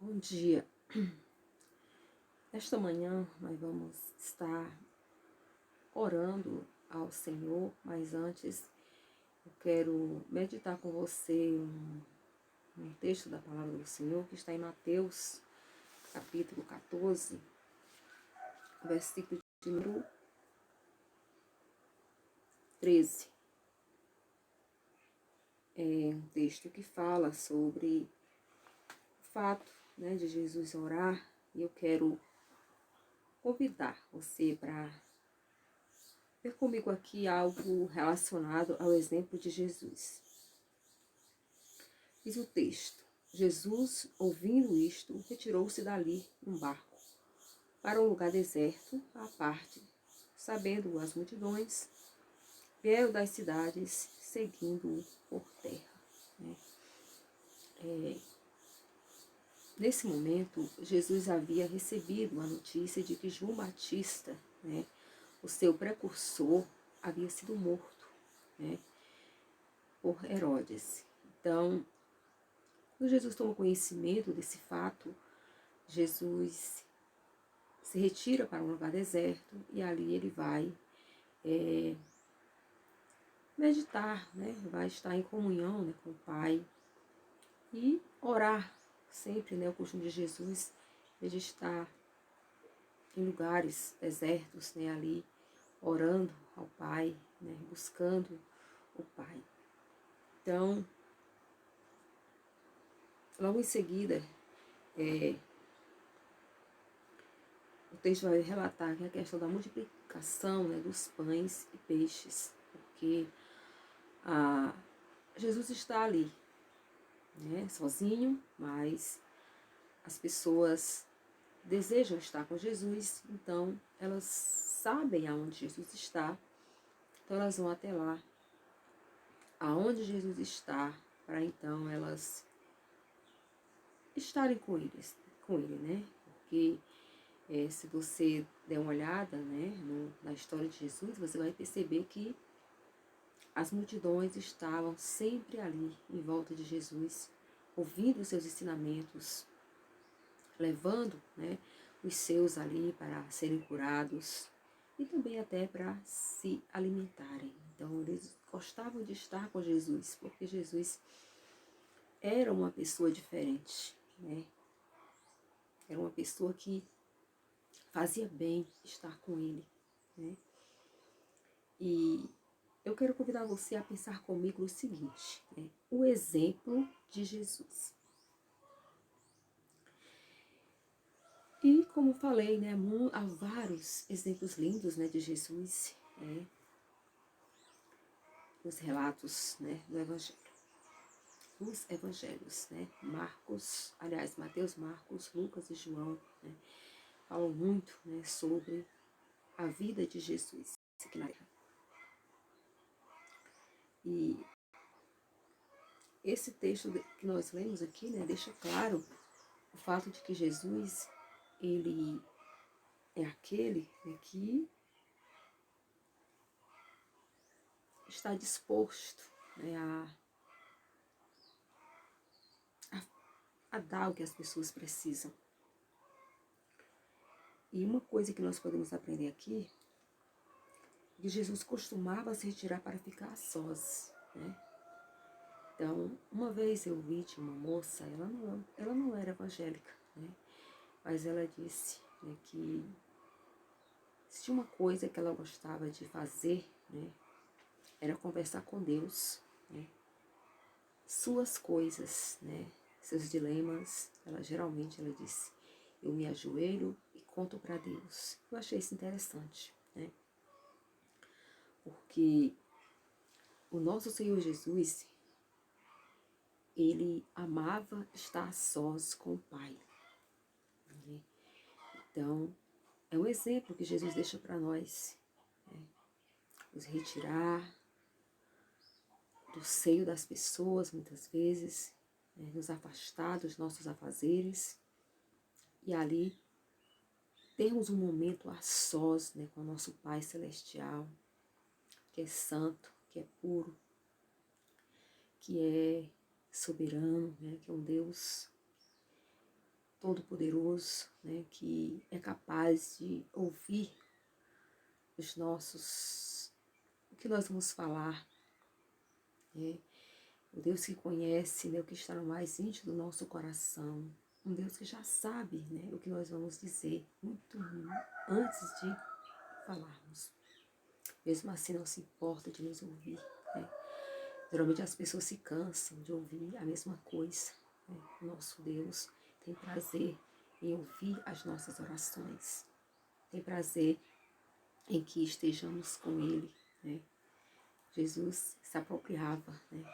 Bom dia. Nesta manhã nós vamos estar orando ao Senhor, mas antes eu quero meditar com você um texto da palavra do Senhor que está em Mateus, capítulo 14, versículo de número 13. É um texto que fala sobre o fato, de Jesus orar, e eu quero convidar você para ver comigo aqui algo relacionado ao exemplo de Jesus. Diz o texto: Jesus, ouvindo isto, retirou-se dali num barco, para um lugar deserto, à parte. Sabendo as multidões, vieram das cidades, seguindo-o por terra. Nesse momento, Jesus havia recebido a notícia de que João Batista, o seu precursor, havia sido morto, por Herodes. Então, quando Jesus toma conhecimento desse fato, Jesus se retira para um lugar deserto e ali ele vai meditar, vai estar em comunhão, com o Pai e orar sempre, o costume de Jesus é de estar em lugares desertos, ali orando ao Pai, buscando o Pai. Então, logo em seguida, o texto vai relatar que a questão da multiplicação, dos pães e peixes, porque Jesus está ali, sozinho, mas as pessoas desejam estar com Jesus, então elas sabem aonde Jesus está, então elas vão até lá, aonde Jesus está, para então elas estarem com ele, Porque se você der uma olhada, na história de Jesus, você vai perceber que as multidões estavam sempre ali em volta de Jesus, ouvindo os seus ensinamentos, levando, os seus ali para serem curados e também até para se alimentarem. Então eles gostavam de estar com Jesus, porque Jesus era uma pessoa diferente, Era uma pessoa que fazia bem estar com ele, E eu quero convidar você a pensar comigo o seguinte, o exemplo de Jesus. E como falei, há vários exemplos lindos, de Jesus, nos relatos, do Evangelho. Os Evangelhos, Marcos, aliás, Mateus, Marcos, Lucas e João, falam muito, sobre a vida de Jesus aqui na terra. E esse texto que nós lemos aqui, deixa claro o fato de que Jesus, ele é aquele, que está disposto, a dar o que as pessoas precisam. E uma coisa que nós podemos aprender aqui é que Jesus costumava se retirar para ficar a sós, Então, uma vez eu vi de uma moça, ela não era evangélica, mas ela disse, que se tinha uma coisa que ela gostava de fazer, era conversar com Deus, suas coisas, seus dilemas. Geralmente ela disse: eu me ajoelho e conto para Deus. Eu achei isso interessante, porque o nosso Senhor Jesus, ele amava estar a sós com o Pai, Então, é um exemplo que Jesus deixa para nós, nos retirar do seio das pessoas, muitas vezes, nos afastar dos nossos afazeres e ali termos um momento a sós, com o nosso Pai Celestial, que é santo, que é puro, que é soberano, que é um Deus Todo-Poderoso, né, que é capaz de ouvir o que nós vamos falar, né? O Deus que conhece, né, o que está no mais íntimo do nosso coração, um Deus que já sabe, né, o que nós vamos dizer muito antes de falarmos. Mesmo assim não se importa de nos ouvir, né? Geralmente as pessoas se cansam de ouvir a mesma coisa, né? Nosso Deus tem prazer em ouvir as nossas orações, tem prazer em que estejamos com Ele, né? Jesus se apropriava, né,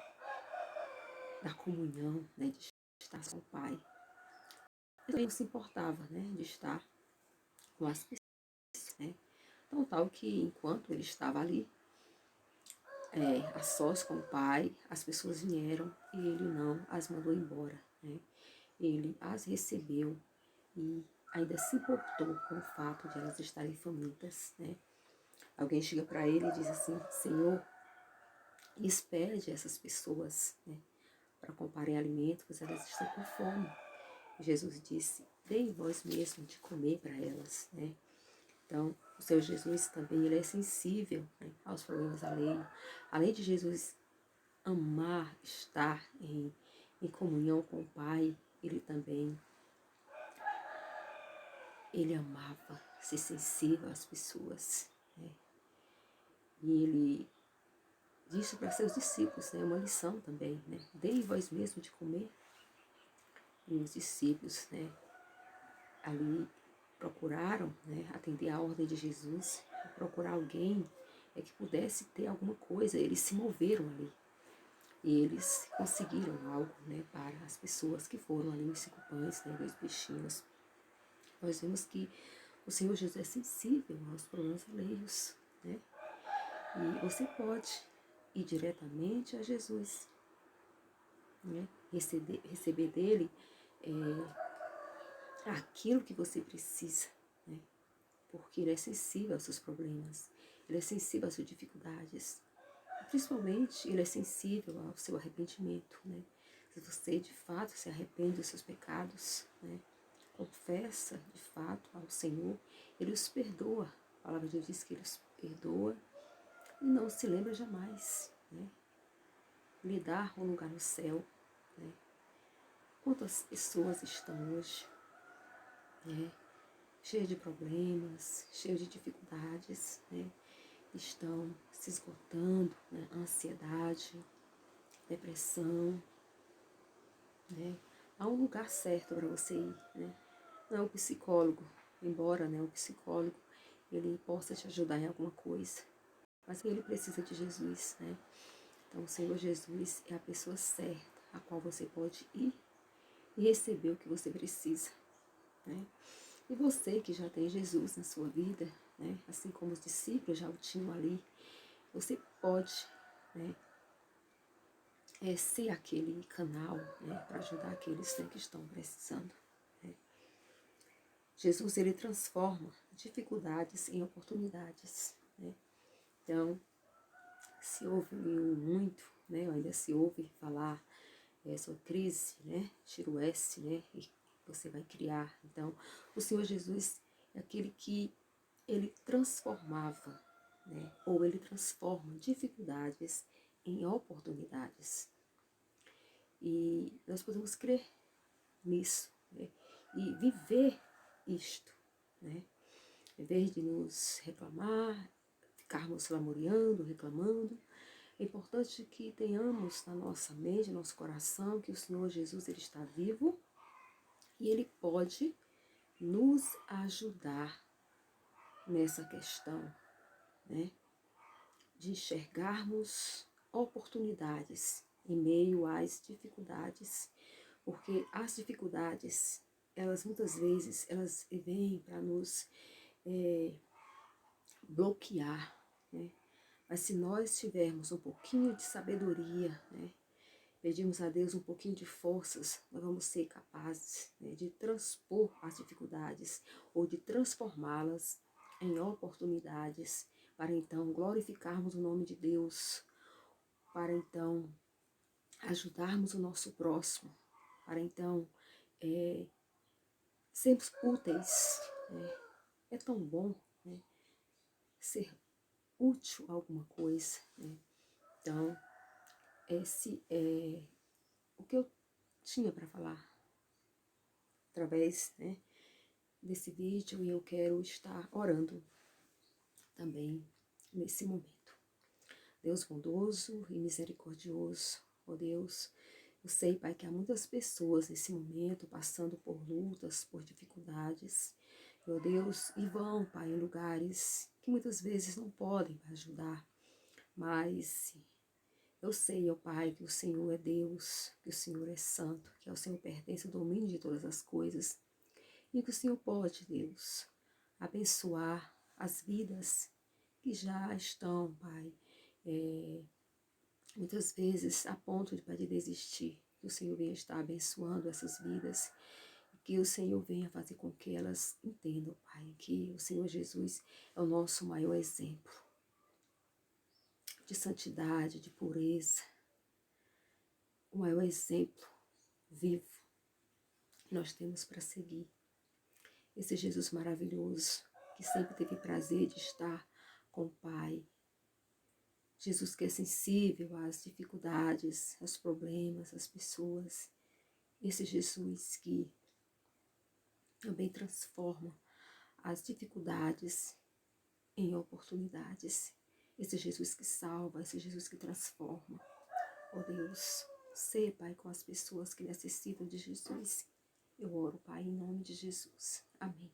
da comunhão, né, de estar com o Pai. Ele não se importava, né, de estar com as pessoas, né? Então, tal que enquanto ele estava ali, a sós com o Pai, as pessoas vieram e ele não as mandou embora, né? Ele as recebeu e ainda se importou com o fato de elas estarem famintas, né? Alguém chega para ele e diz assim: Senhor, expede essas pessoas, né, para comprarem alimento, pois elas estão com fome. Jesus disse: deem vós mesmo de comer para elas, né? Então, o Senhor Jesus também, ele é sensível, né, aos problemas alheios. Além de Jesus amar estar em comunhão com o Pai, ele também, ele amava ser sensível às pessoas, né? E ele disse para seus discípulos, né, uma lição também, né? Deem vós mesmo de comer. E os discípulos, né, ali procuraram, né, atender a ordem de Jesus, procurar alguém que pudesse ter alguma coisa. Eles se moveram ali e eles conseguiram algo, né, para as pessoas que foram ali, os 5 pães, né, 2 peixinhos. Nós vemos que o Senhor Jesus é sensível aos problemas alheios, né? E você pode ir diretamente a Jesus, né? Receber dele aquilo que você precisa, né? Porque ele é sensível aos seus problemas, ele é sensível às suas dificuldades, e principalmente ele é sensível ao seu arrependimento, né? Se você de fato se arrepende dos seus pecados, né, confessa de fato ao Senhor, ele os perdoa. A palavra de Deus diz que ele os perdoa e não se lembra jamais, né? Lhe dá um lugar no céu, né? Quantas pessoas estão hoje, né, cheias de problemas, cheias de dificuldades, né? Estão se esgotando, né? Ansiedade, depressão, né? Há um lugar certo para você ir, né? Não é o psicólogo, embora, né, o psicólogo ele possa te ajudar em alguma coisa, mas ele precisa de Jesus, né? Então o Senhor Jesus é a pessoa certa a qual você pode ir e receber o que você precisa, né? E você que já tem Jesus na sua vida, né, assim como os discípulos já o tinham ali, você pode, né, ser aquele canal, né, para ajudar aqueles, né, que estão precisando, né? Jesus, ele transforma dificuldades em oportunidades, né? Então, se ouviu muito, né, ainda se ouve falar sobre crise, né, tira o S, né, e você vai criar. Então, o Senhor Jesus é aquele que ele transformava, né, ou ele transforma dificuldades em oportunidades. E nós podemos crer nisso, né, e viver isto, né, em vez de nos reclamar, ficarmos lamuriando, reclamando. É importante que tenhamos na nossa mente, no nosso coração, que o Senhor Jesus ele está vivo e ele pode nos ajudar nessa questão, né, de enxergarmos oportunidades em meio às dificuldades, porque as dificuldades, elas muitas vezes, elas vêm para nos bloquear, né? Mas se nós tivermos um pouquinho de sabedoria, né, pedirmos a Deus um pouquinho de forças, nós vamos ser capazes, né, de transpor as dificuldades ou de transformá-las em oportunidades para então glorificarmos o nome de Deus, para então ajudarmos o nosso próximo, para então sermos úteis, né? É tão bom, né, ser útil a alguma coisa, né? Então, esse é o que eu tinha para falar através, né, desse vídeo, e eu quero estar orando também nesse momento. Deus bondoso e misericordioso, ó Deus, eu sei, Pai, que há muitas pessoas nesse momento passando por lutas, por dificuldades, ó Deus, e vão, Pai, em lugares que muitas vezes não podem ajudar, mas eu sei, ó Pai, que o Senhor é Deus, que o Senhor é santo, que ao Senhor pertence o domínio de todas as coisas, e que o Senhor pode, Deus, abençoar as vidas que já estão, Pai, muitas vezes a ponto de desistir. Que o Senhor venha estar abençoando essas vidas, que o Senhor venha fazer com que elas entendam, Pai, que o Senhor Jesus é o nosso maior exemplo de santidade, de pureza, o maior exemplo vivo que nós temos para seguir. Esse Jesus maravilhoso, que sempre teve prazer de estar com o Pai. Jesus que é sensível às dificuldades, aos problemas, às pessoas. Esse Jesus que também transforma as dificuldades em oportunidades. Esse Jesus que salva, esse Jesus que transforma. Oh Deus, sê, Pai, com as pessoas que necessitam de Jesus. Eu oro, Pai, em nome de Jesus. Amém.